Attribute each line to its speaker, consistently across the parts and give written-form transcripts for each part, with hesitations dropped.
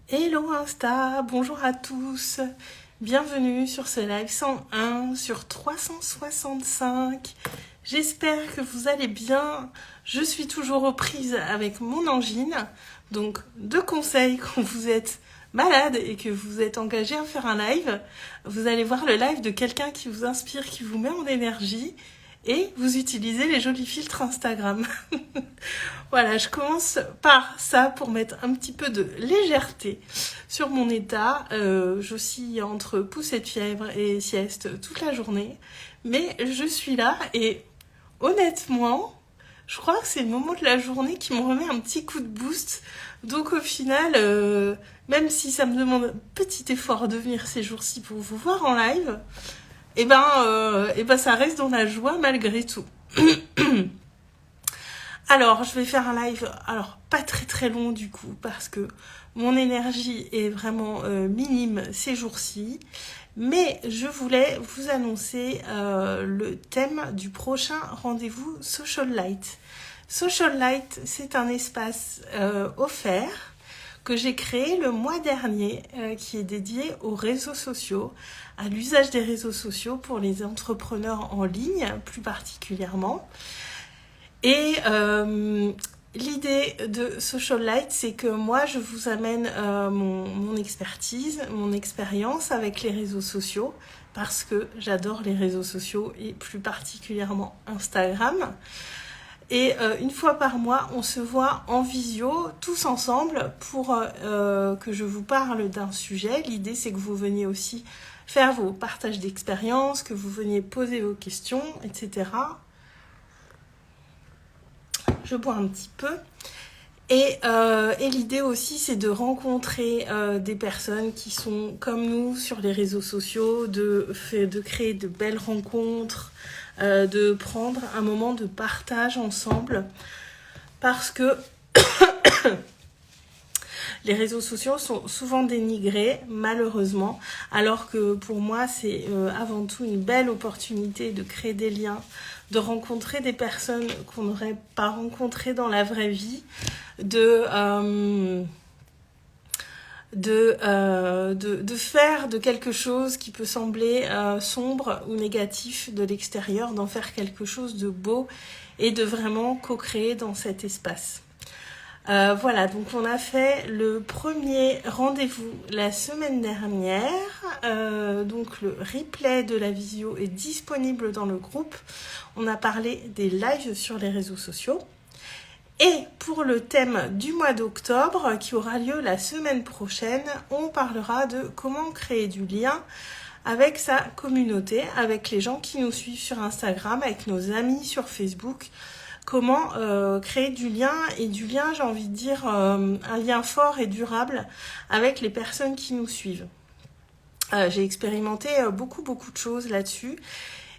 Speaker 1: Hello Insta, bonjour à tous, bienvenue sur ce live 101 sur 365. J'espère que vous allez bien. Je suis toujours aux prises avec mon angine, donc deux conseils quand vous êtes malade et que vous êtes engagé à faire un live. Vous allez voir le live de quelqu'un qui vous inspire, qui vous met en énergie et vous utilisez les jolis filtres Instagram. Voilà, je commence par ça pour mettre un petit peu de légèreté sur mon état. J'oscille entre poussée de fièvre et sieste toute la journée. Mais je suis là et honnêtement, je crois que c'est le moment de la journée qui me remet un petit coup de boost. Donc au final, même si ça me demande un petit effort de venir ces jours-ci pour vous voir en live, ça reste dans la joie malgré tout. Alors, je vais faire un live, alors pas très long du coup, parce que mon énergie est vraiment minime ces jours-ci. Mais je voulais vous annoncer le thème du prochain rendez-vous Social Light. Social Light, c'est un espace offert que j'ai créé le mois dernier, qui est dédié aux réseaux sociaux, à l'usage des réseaux sociaux pour les entrepreneurs en ligne, plus particulièrement. Et l'idée de Social Light, c'est que moi, je vous amène mon expertise, mon expérience avec les réseaux sociaux, parce que j'adore les réseaux sociaux et plus particulièrement Instagram. Et une fois par mois, on se voit en visio, tous ensemble, pour que je vous parle d'un sujet. L'idée, c'est que vous veniez aussi faire vos partages d'expérience, que vous veniez poser vos questions, etc. Je bois un petit peu. Et l'idée aussi, c'est de rencontrer des personnes qui sont comme nous sur les réseaux sociaux, de créer de belles rencontres, de prendre un moment de partage ensemble. Parce que les réseaux sociaux sont souvent dénigrés, malheureusement, alors que pour moi, c'est avant tout une belle opportunité de créer des liens, de rencontrer des personnes qu'on n'aurait pas rencontrées dans la vraie vie, de faire de quelque chose qui peut sembler sombre ou négatif de l'extérieur, d'en faire quelque chose de beau et de vraiment co-créer dans cet espace. Voilà, donc on a fait le premier rendez-vous la semaine dernière. Donc le replay de la visio est disponible dans le groupe. On a parlé des lives sur les réseaux sociaux. Et pour le thème du mois d'octobre, qui aura lieu la semaine prochaine, on parlera de comment créer du lien avec sa communauté, avec les gens qui nous suivent sur Instagram, avec nos amis sur Facebook. Comment créer du lien, et du lien, j'ai envie de dire, un lien fort et durable avec les personnes qui nous suivent. J'ai expérimenté beaucoup de choses là-dessus.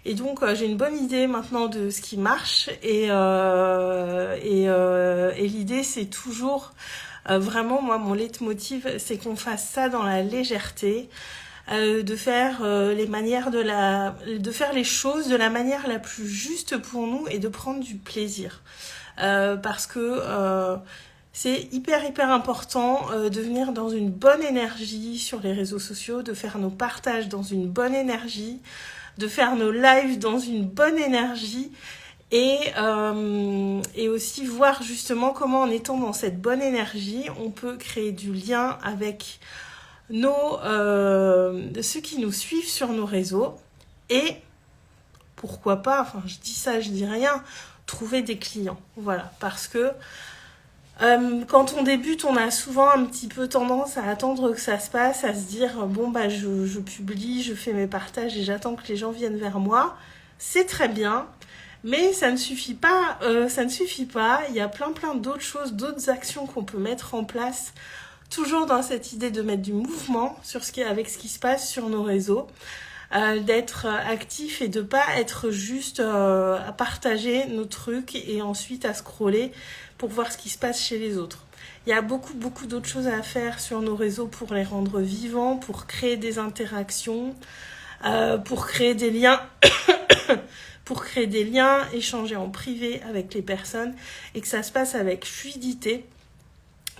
Speaker 1: Et donc, j'ai une bonne idée maintenant de ce qui marche. Et l'idée, c'est toujours, vraiment, moi, mon leitmotiv, c'est qu'on fasse ça dans la légèreté, de faire de faire les choses de la manière la plus juste pour nous et de prendre du plaisir. Parce que c'est hyper important de venir dans une bonne énergie sur les réseaux sociaux, de faire nos partages dans une bonne énergie, de faire nos lives dans une bonne énergie et aussi voir justement comment, en étant dans cette bonne énergie, on peut créer du lien avec ceux qui nous suivent sur nos réseaux et pourquoi pas, enfin je dis ça, je dis rien, trouver des clients. Voilà, parce que quand on débute, on a souvent un petit peu tendance à attendre que ça se passe, à se dire bon bah je publie, je fais mes partages et j'attends que les gens viennent vers moi. C'est très bien, mais ça ne suffit pas. Il y a plein d'autres choses, d'autres actions qu'on peut mettre en place. Toujours dans cette idée de mettre du mouvement avec ce qui se passe sur nos réseaux, d'être actif et de pas être juste à partager nos trucs et ensuite à scroller pour voir ce qui se passe chez les autres. Il y a beaucoup d'autres choses à faire sur nos réseaux pour les rendre vivants, pour créer des interactions, pour créer des liens, échanger en privé avec les personnes et que ça se passe avec fluidité.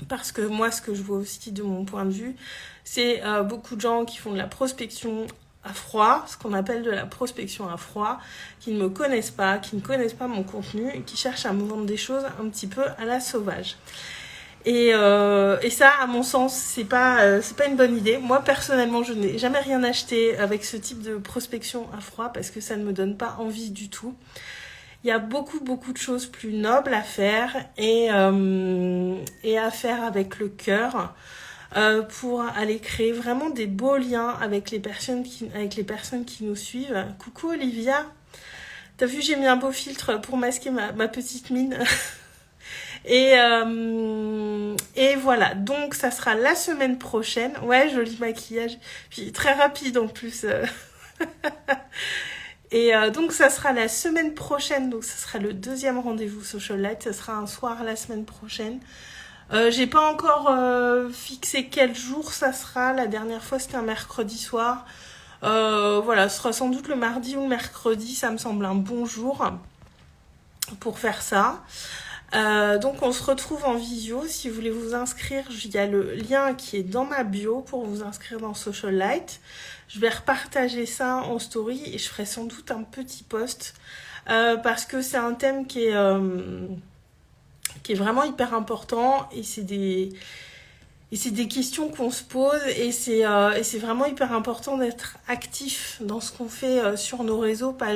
Speaker 1: Parce que moi, ce que je vois aussi de mon point de vue, c'est beaucoup de gens qui font de la prospection à froid, ce qu'on appelle de la prospection à froid, qui ne me connaissent pas, qui ne connaissent pas mon contenu et qui cherchent à me vendre des choses un petit peu à la sauvage. Et ça, à mon sens, c'est pas une bonne idée. Moi, personnellement, je n'ai jamais rien acheté avec ce type de prospection à froid parce que ça ne me donne pas envie du tout. Il y a beaucoup de choses plus nobles à faire et à faire avec le cœur pour aller créer vraiment des beaux liens avec les personnes qui nous suivent. Coucou Olivia, t'as vu, j'ai mis un beau filtre pour masquer ma petite mine. Et voilà, donc ça sera la semaine prochaine. Ouais, joli maquillage, puis très rapide en plus. Et donc ça sera la semaine prochaine, donc ça sera le deuxième rendez-vous Social Light, ça sera un soir la semaine prochaine. J'ai pas encore fixé quel jour ça sera, la dernière fois c'était un mercredi soir. Voilà, ce sera sans doute le mardi ou le mercredi, ça me semble un bon jour pour faire ça. Donc on se retrouve en visio. Si vous voulez vous inscrire, il y a le lien qui est dans ma bio pour vous inscrire dans Social Light. Je vais repartager ça en story et je ferai sans doute un petit post parce que c'est un thème qui est vraiment hyper important et c'est des questions qu'on se pose et c'est vraiment hyper important d'être actif dans ce qu'on fait sur nos réseaux, pas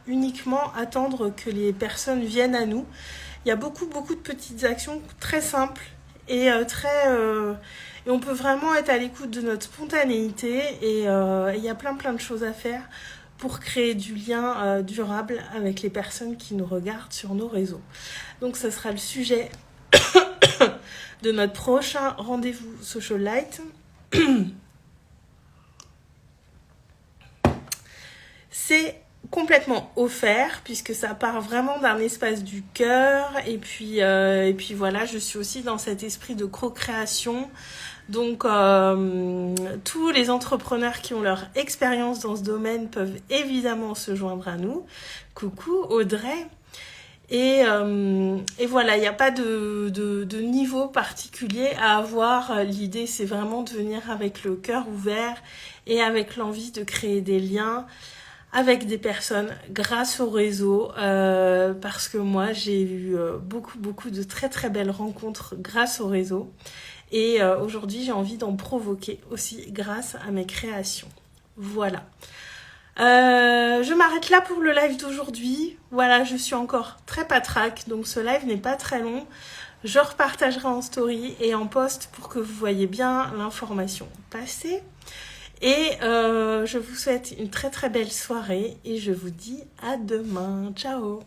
Speaker 1: uniquement attendre que les personnes viennent à nous. Il y a beaucoup de petites actions très simples et et on peut vraiment être à l'écoute de notre spontanéité et il y a plein de choses à faire pour créer du lien durable avec les personnes qui nous regardent sur nos réseaux. Donc ça sera le sujet de notre prochain rendez-vous Social Light. C'est complètement offert puisque ça part vraiment d'un espace du cœur et puis voilà, je suis aussi dans cet esprit de co-création. Donc tous les entrepreneurs qui ont leur expérience dans ce domaine peuvent évidemment se joindre à nous. Coucou Audrey. Et voilà, il n'y a pas de niveau particulier à avoir. L'idée, c'est vraiment de venir avec le cœur ouvert et avec l'envie de créer des liens avec des personnes grâce au réseau. Parce que moi, j'ai eu beaucoup de très belles rencontres grâce au réseau. Et aujourd'hui, j'ai envie d'en provoquer aussi grâce à mes créations. Voilà. Je m'arrête là pour le live d'aujourd'hui. Voilà, je suis encore très patraque, donc ce live n'est pas très long. Je repartagerai en story et en post pour que vous voyez bien l'information passer. Et je vous souhaite une très belle soirée et je vous dis à demain. Ciao!